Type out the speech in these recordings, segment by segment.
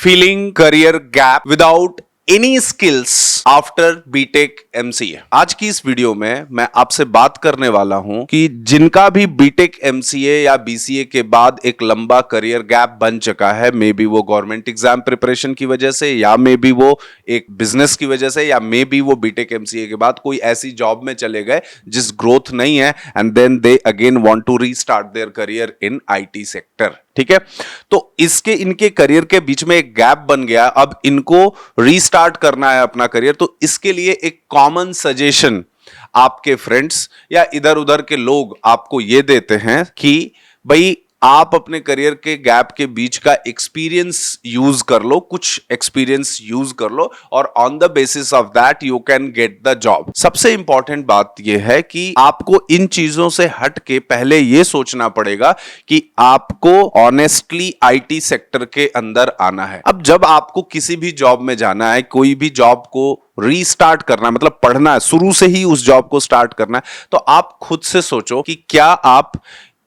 feeling career gap without any skills after B Tech MCA. आज की इस वीडियो में मैं आपसे बात करने वाला हूं कि जिनका भी बीटेक एमसीए या बीसीए के बाद एक लंबा करियर गैप बन चुका है, मे बी वो गवर्नमेंट एग्जाम प्रिपरेशन की वजह से, या मे बी वो एक बिजनेस की वजह से, या मे बी वो बीटेक एमसीए के बाद कोई ऐसी जॉब में चले गए जिस ग्रोथ नहीं है, and then they again want to restart their career in IT sector. ठीक है, तो इनके करियर के बीच में एक गैप बन गया, अब इनको रीस्टार्ट करना है अपना करियर। तो इसके लिए एक कॉमन सजेशन आपके फ्रेंड्स या इधर उधर के लोग आपको ये देते हैं कि भाई आप अपने करियर के गैप के बीच का एक्सपीरियंस यूज कर लो, कुछ एक्सपीरियंस यूज कर लो, और on the basis of that you can get the job. सबसे इंपॉर्टेंट बात यह है कि आपको इन चीजों से हट के पहले यह सोचना पड़ेगा कि आपको ऑनेस्टली आईटी सेक्टर के अंदर आना है। अब जब आपको किसी भी जॉब में जाना है, कोई भी जॉब को रीस्टार्ट करना है, मतलब पढ़ना है, शुरू से ही उस जॉब को स्टार्ट करना है, तो आप खुद से सोचो कि क्या आप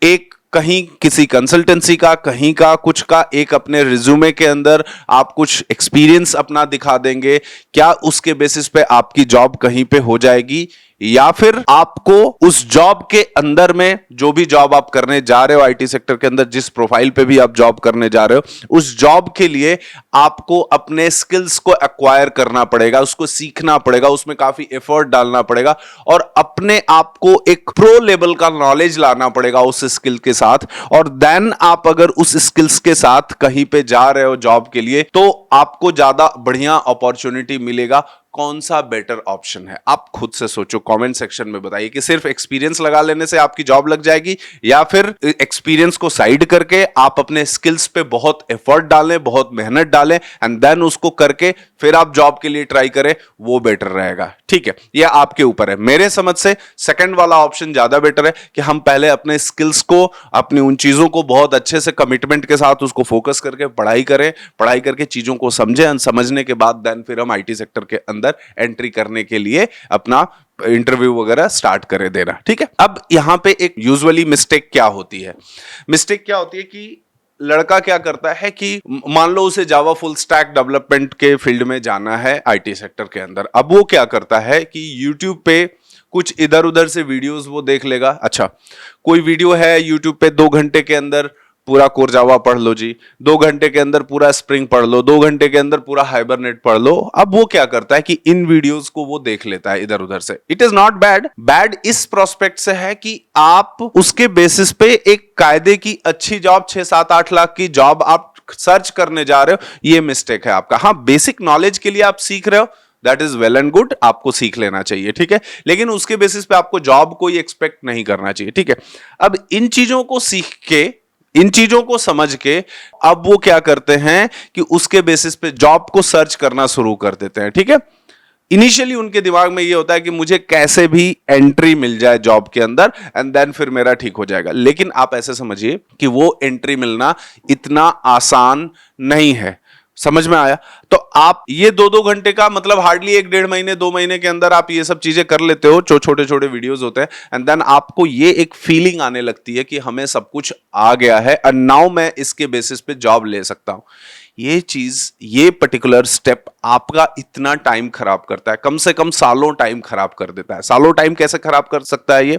एक कहीं किसी कंसल्टेंसी का, कहीं का, कुछ का एक अपने रिज्यूमे के अंदर आप कुछ एक्सपीरियंस अपना दिखा देंगे, क्या उसके बेसिस पे आपकी जॉब कहीं पे हो जाएगी, या फिर आपको उस जॉब के अंदर में जो भी जॉब आप करने जा रहे हो आईटी सेक्टर के अंदर, जिस प्रोफाइल पे भी आप जॉब करने जा रहे हो, उस जॉब के लिए आपको अपने स्किल्स को एक्वायर करना पड़ेगा, उसको सीखना पड़ेगा, उसमें काफी एफर्ट डालना पड़ेगा और अपने आप को एक प्रो लेवल का नॉलेज लाना पड़ेगा उस स्किल के साथ। और देन आप अगर उस स्किल्स के साथ कहीं पे जा रहे हो जॉब के लिए, तो आपको ज्यादा बढ़िया अपॉर्चुनिटी मिलेगा। कौन सा बेटर ऑप्शन है, आप खुद से सोचो, कमेंट सेक्शन में बताइए कि सिर्फ एक्सपीरियंस लगा लेने से आपकी जॉब लग जाएगी, या फिर एक्सपीरियंस को साइड करके आप अपने स्किल्स पे बहुत एफर्ट डालें, बहुत मेहनत डालें, एंड देन उसको करके फिर आप जॉब के लिए ट्राई करें, वो बेटर रहेगा। ठीक है, ये आपके ऊपर है। मेरे समझ से सेकंड वाला ऑप्शन ज्यादा बेटर है कि हम पहले अपने स्किल्स को, अपनी उन चीजों को बहुत अच्छे से कमिटमेंट के साथ उसको फोकस करके पढ़ाई करें, पढ़ाई करके चीजों को समझें, समझने के बाद देन फिर हम आईटी सेक्टर के अंदर एंट्री करने के लिए अपना इंटरव्यू वगैरह स्टार्ट करे देना। ठीक है, अब यहां पे एक यूजुअली मिस्टेक क्या होती है, कि लड़का क्या करता है कि मान लो उसे जावा फुल स्टैक डेवलपमेंट के फील्ड में जाना है आईटी सेक्टर के अंदर। अब वो क्या करता है कि यूट्यूब पे कुछ इधर उधर से वीडियोस वो देख लेगा। अच्छा, कोई वीडियो है यूट्यूब पे, 2 घंटे के अंदर पूरा कोर जावा पढ़ लो जी, 2 घंटे के अंदर पूरा स्प्रिंग पढ़ लो, 2 घंटे के अंदर पूरा हाइबरनेट पढ़ लो। अब वो क्या करता है कि इन वीडियोस को वो देख लेता है इधर उधर से। It is not bad, bad इस प्रोस्पेक्ट से है कि आप उसके बेसिस पे एक कायदे की अच्छी जॉब, 6-7-8 लाख की जॉब आप सर्च करने जा रहे हो, ये मिस्टेक है आपका। हाँ, बेसिक नॉलेज के लिए आप सीख रहे हो, that is well and good, आपको सीख लेना चाहिए। ठीक है, लेकिन उसके बेसिस पे आपको जॉब कोई एक्सपेक्ट नहीं करना चाहिए। ठीक है, अब इन चीजों को सीख के, इन चीजों को समझ के, अब वो क्या करते हैं कि उसके बेसिस पे जॉब को सर्च करना शुरू कर देते हैं। ठीक है, इनिशियली उनके दिमाग में ये होता है कि मुझे कैसे भी एंट्री मिल जाए जॉब के अंदर, एंड देन फिर मेरा ठीक हो जाएगा। लेकिन आप ऐसे समझिए कि वो एंट्री मिलना इतना आसान नहीं है। समझ में आया? तो आप ये 2-2 घंटे का मतलब हार्डली 1-1.5 महीने, 2 महीने के अंदर आप ये सब चीजें कर लेते हो, जो छोटे छोटे वीडियोस होते हैं, एंड देन आपको ये एक फीलिंग आने लगती है कि हमें सब कुछ आ गया है और नाउ मैं इसके बेसिस पे जॉब ले सकता हूं। ये चीज, ये पर्टिकुलर स्टेप आपका इतना टाइम खराब करता है, कम से कम सालों टाइम खराब कर देता है। सालों टाइम कैसे खराब कर सकता है ये?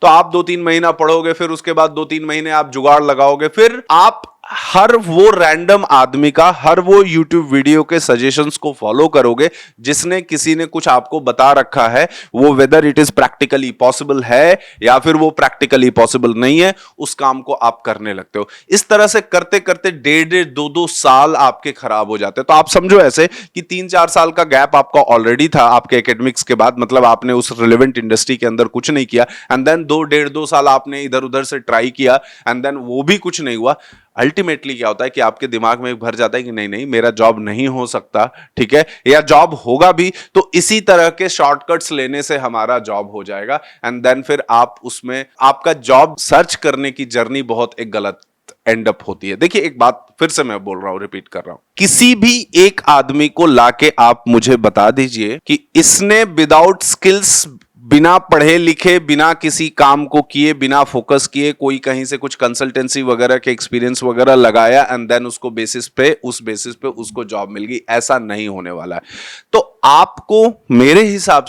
तो आप 2-3 महीना पढ़ोगे, फिर उसके बाद 2-3 महीने आप जुगाड़ लगाओगे, फिर आप हर वो रैंडम आदमी का, हर वो YouTube वीडियो के सजेशंस को फॉलो करोगे जिसने, किसी ने कुछ आपको बता रखा है, वो whether it is practically possible है या फिर वो प्रैक्टिकली पॉसिबल नहीं है, उस काम को आप करने लगते हो। इस तरह से करते करते 1.5-1.5, 2-2 साल आपके खराब हो जाते हैं। तो आप समझो ऐसे कि 3-4 साल का गैप आपका ऑलरेडी था आपके एकेडमिक्स के बाद, मतलब आपने उस रिलेवेंट इंडस्ट्री के अंदर कुछ नहीं किया, एंड देन 1.5-2 साल आपने इधर उधर से ट्राई किया, एंड देन वो भी कुछ नहीं हुआ। अल्टीमेटली क्या होता है कि आपके दिमाग में भर जाता है कि नहीं नहीं, मेरा जॉब नहीं हो सकता। ठीक है, या जॉब होगा भी तो इसी तरह के शॉर्टकट्स लेने से हमारा जॉब हो जाएगा, एंड देन फिर आप उसमें, आपका जॉब सर्च करने की जर्नी बहुत एक गलत एंड अप होती है। देखिए, एक बात फिर से मैं बोल रहा हूं, रिपीट कर रहा हूं, किसी भी एक आदमी को लाके आप मुझे बता दीजिए कि इसने विदाउट स्किल्स बिना पढ़े लिखे, बिना किसी काम को किए, बिना फोकस किए, कोई कहीं से कुछ कंसल्टेंसी वगैरह के एक्सपीरियंस वगैरह लगाया एंड देन उसको उस बेसिस पे उसको जॉब मिल गई, ऐसा नहीं होने वाला है। तो आपको मेरे हिसाब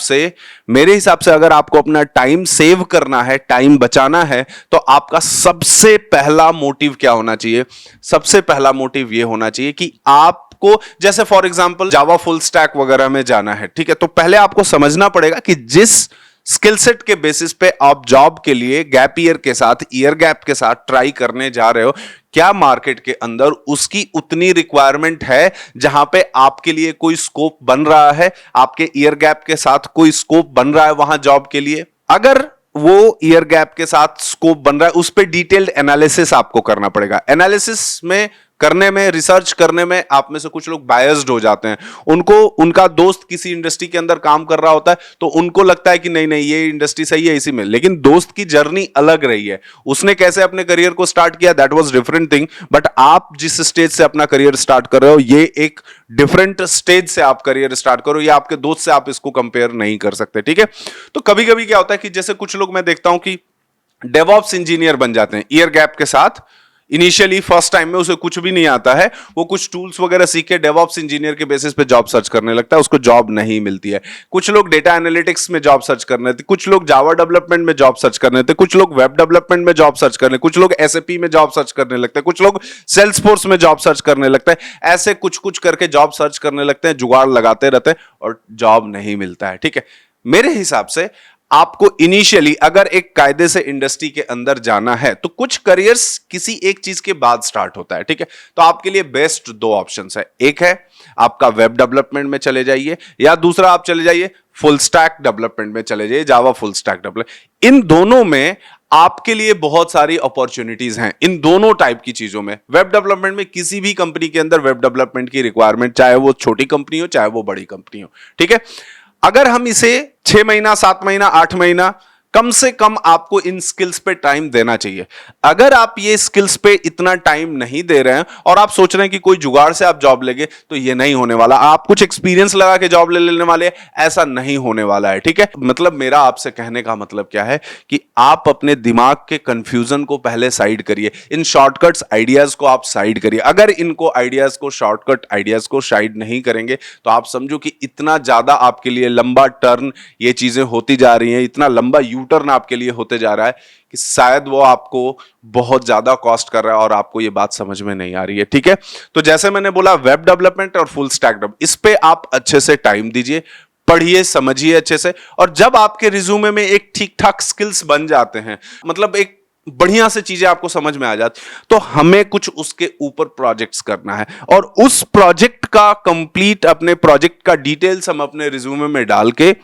से अगर आपको अपना टाइम सेव करना है, टाइम बचाना है, तो आपका सबसे पहला मोटिव क्या होना चाहिए? सबसे पहला मोटिव यह होना चाहिए कि आपको, जैसे for example Java full stack वगैरह में जाना है, ठीक है, तो पहले आपको समझना पड़ेगा कि जिस स्किल सेट के बेसिस पे आप जॉब के लिए गैप ईयर के साथ, ईयर गैप के साथ ट्राई करने जा रहे हो, क्या मार्केट के अंदर उसकी उतनी रिक्वायरमेंट है जहां पे आपके लिए कोई स्कोप बन रहा है, आपके ईयर गैप के साथ कोई स्कोप बन रहा है वहां जॉब के लिए? अगर वो ईयर गैप के साथ स्कोप बन रहा है, उस पर डिटेल्ड एनालिसिस आपको करना पड़ेगा। एनालिसिस में करने में, रिसर्च करने में आप में से कुछ लोग बायस्ड हो जाते हैं। उनको उनका दोस्त किसी इंडस्ट्री के अंदर काम कर रहा होता है तो उनको लगता है कि नहीं नहीं ये इंडस्ट्री सही है इसी में, लेकिन दोस्त की जर्नी अलग रही है, उसने कैसे अपने करियर को स्टार्ट किया, that was different thing. But आप जिस स्टेज से अपना करियर स्टार्ट कर रहे हो, ये एक डिफरेंट स्टेज से आप करियर स्टार्ट करो, या आपके दोस्त से आप इसको कंपेयर नहीं कर सकते, ठीक है। तो कभी कभी क्या होता है कि जैसे कुछ लोग मैं देखता हूं कि डेवऑप्स इंजीनियर बन जाते हैं ईयर गैप के साथ। इनिशियली फर्स्ट टाइम में उसे कुछ भी नहीं आता है, वो कुछ टूल्स वगैरह सीख के डेवऑप्स इंजीनियर के बेसिस पे जॉब सर्च करने लगता है, उसको जॉब नहीं मिलती है। कुछ लोग डेटा एनालिटिक्स में जॉब सर्च करने थे, कुछ लोग जावा डेवलपमेंट में जॉब सर्च करने थे, कुछ लोग वेब डेवलपमेंट में जॉब सर्च करने, कुछ लोग एसएपी में जॉब सर्च करने लगते हैं, कुछ लोग सेल्सफोर्स में जॉब सर्च करने लगते हैं। ऐसे कुछ कुछ करके जॉब सर्च करने लगते हैं, जुगाड़ लगाते रहते हैं और जॉब नहीं मिलता है, ठीक है। मेरे हिसाब से आपको इनिशियली अगर एक कायदे से इंडस्ट्री के अंदर जाना है तो कुछ करियर्स किसी एक चीज के बाद स्टार्ट होता है, ठीक है। तो आपके लिए बेस्ट दो ऑप्शंस है, एक है आपका वेब डेवलपमेंट में चले जाइए, या दूसरा आप चले जाइए फुल स्टैक डेवलपमेंट में चले जाइए, जावा फुल स्टैक डेवलपमेंट। इन दोनों में आपके लिए बहुत सारी अपॉर्चुनिटीज हैं, इन दोनों टाइप की चीजों में। वेब डेवलपमेंट में किसी भी कंपनी के अंदर वेब डेवलपमेंट की रिक्वायरमेंट, चाहे वो छोटी कंपनी हो चाहे वो बड़ी कंपनी हो, ठीक है। अगर हम इसे 6 महीना, 7 महीना, 8 महीना, कम से कम आपको इन स्किल्स पे टाइम देना चाहिए। अगर आप ये स्किल्स पे इतना टाइम नहीं दे रहे हैं और आप सोच रहे हैं कि कोई जुगाड़ से आप जॉब लेंगे, तो ये नहीं होने वाला। आप कुछ एक्सपीरियंस लगा के जॉब ले लेने वाले, ऐसा नहीं होने वाला है, ठीक है। मतलब मेरा आपसे कहने का मतलब क्या है कि आप अपने दिमाग के कंफ्यूजन को पहले साइड करिए, इन शॉर्टकट्स आइडियाज को आप साइड करिए। अगर इनको आइडियाज को, शॉर्टकट आइडियाज को साइड नहीं करेंगे तो आप समझो कि इतना ज्यादा आपके लिए लंबा टर्न ये चीजें होती जा रही हैं, इतना लंबा टर्न आपके लिए होते जा रहा है कि शायद वो आपको बहुत ज्यादा कॉस्ट कर रहा है और आपको ये बात समझ में नहीं आ रही है, ठीक है। तो जैसे मैंने बोला वेब डेवलपमेंट और फुल स्टैक डेवलपमेंट, इस पे आप अच्छे से टाइम दीजिए, पढ़िए, समझिए अच्छे से। और जब आपके रिज्यूमे में एक ठीक ठाक स्किल्स बन जाते हैं, मतलब एक बढ़िया से चीजें आपको समझ में आ जाती, तो हमें कुछ उसके ऊपर प्रोजेक्ट्स करना है और उस प्रोजेक्ट का कंप्लीट, अपने प्रोजेक्ट का डिटेल्स हम अपने रिज्यूमे में डाल के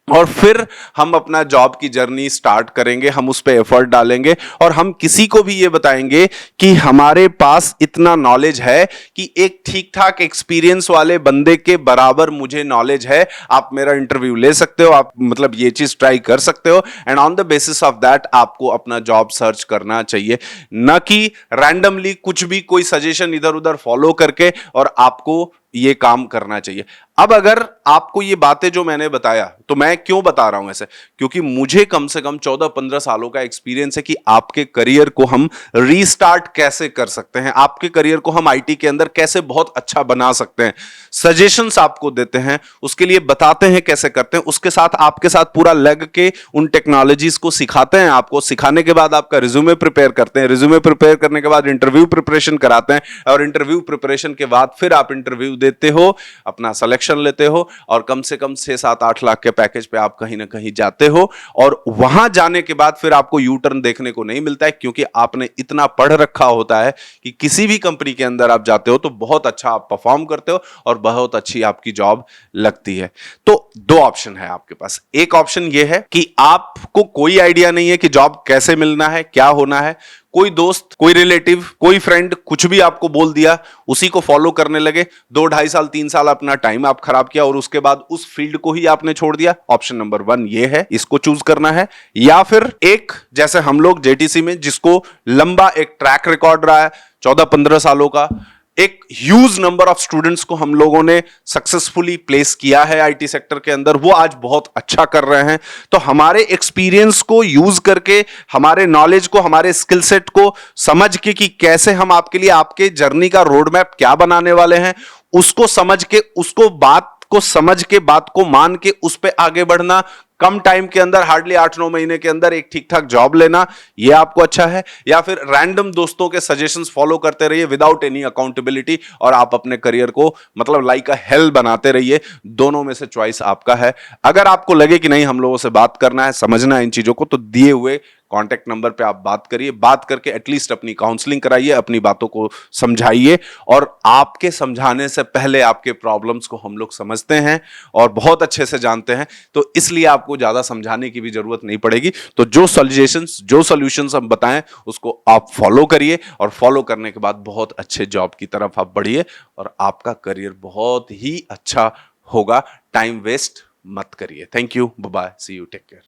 और फिर हम अपना जॉब की जर्नी स्टार्ट करेंगे, हम उस पर एफर्ट डालेंगे और हम किसी को भी ये बताएंगे कि हमारे पास इतना नॉलेज है कि एक ठीक ठाक एक्सपीरियंस वाले बंदे के बराबर मुझे नॉलेज है, आप मेरा इंटरव्यू ले सकते हो, आप मतलब ये चीज ट्राई कर सकते हो। And on the basis of that आपको अपना जॉब सर्च करना चाहिए, न कि रैंडमली कुछ भी कोई सजेशन इधर उधर फॉलो करके और आपको ये काम करना चाहिए। अब अगर आपको ये बातें जो मैंने बताया, तो मैं क्यों बता रहा हूं ऐसे, क्योंकि मुझे कम से कम 14-15 सालों का एक्सपीरियंस है कि आपके करियर को हम रीस्टार्ट कैसे कर सकते हैं, आपके करियर को हम आईटी के अंदर कैसे बहुत अच्छा बना सकते हैं। सजेशंस आपको देते हैं, उसके लिए बताते हैं कैसे करते हैं, उसके साथ आपके साथ पूरा लग के उन टेक्नोलॉजीज को सिखाते हैं। आपको सिखाने के बाद आपका रिज्यूमे प्रिपेयर करते हैं, रिज्यूमे प्रिपेयर करने के बाद इंटरव्यू प्रिपरेशन कराते हैं और इंटरव्यू प्रिपरेशन के बाद फिर आप इंटरव्यू देते हो, अपना सिलेक्शन लेते हो और कम से कम 6-7-8 लाख के पैकेज पे आप कहीं ना कहीं जाते हो। और वहां जाने के बाद फिर आपको यू टर्न देखने को नहीं मिलता है, क्योंकि आपने इतना पढ़ रखा होता है कि किसी भी कंपनी के अंदर आप जाते हो तो बहुत अच्छा आप परफॉर्म करते हो और बहुत अच्छी आपकी जॉब लगती है। तो दो ऑप्शन है आपके पास। एक ऑप्शन यह है कि आपको कोई आइडिया नहीं है कि जॉब कैसे मिलना है, क्या होना है, कोई दोस्त, कोई रिलेटिव, कोई फ्रेंड कुछ भी आपको बोल दिया, उसी को फॉलो करने लगे, 2-2.5 साल 3 साल अपना टाइम आप खराब किया और उसके बाद उस फील्ड को ही आपने छोड़ दिया। ऑप्शन नंबर 1 ये है, इसको चूज करना है। या फिर एक जैसे हम लोग जेटीसी में, जिसको लंबा एक ट्रैक रिकॉर्ड रहा है 14-15 सालों का, एक ह्यूज नंबर ऑफ स्टूडेंट्स को हम लोगों ने सक्सेसफुली प्लेस किया है आईटी सेक्टर के अंदर, वो आज बहुत अच्छा कर रहे हैं। तो हमारे एक्सपीरियंस को यूज करके, हमारे नॉलेज को, हमारे स्किल सेट को समझ के कि कैसे हम आपके लिए आपके जर्नी का रोड मैप क्या बनाने वाले हैं, उसको समझ के, उसको बात को समझ के, बात को मान के उस पे आगे बढ़ना, कम टाइम के अंदर, हार्डली 8-9 महीने के अंदर एक ठीक ठाक जॉब लेना, ये आपको अच्छा है, या फिर रैंडम दोस्तों के सजेशंस फॉलो करते रहिए विदाउट एनी अकाउंटेबिलिटी और आप अपने करियर को मतलब लाइक अ हेल बनाते रहिए। दोनों में से चॉइस आपका है। अगर आपको लगे कि नहीं हम लोगों से बात करना है, समझना है इन चीजों को, तो दिए हुए कांटेक्ट नंबर पे आप बात करिए, बात करके एटलीस्ट अपनी काउंसलिंग कराइए, अपनी बातों को समझाइए। और आपके समझाने से पहले आपके प्रॉब्लम्स को हम लोग समझते हैं और बहुत अच्छे से जानते हैं, तो इसलिए आपको ज्यादा समझाने की भी जरूरत नहीं पड़ेगी। तो जो सॉल्यूशंस हम बताएं उसको आप फॉलो करिए, और फॉलो करने के बाद बहुत अच्छे जॉब की तरफ आप बढ़िए और आपका करियर बहुत ही अच्छा होगा। टाइम वेस्ट मत करिए। Thank you, bye bye, see you, take care.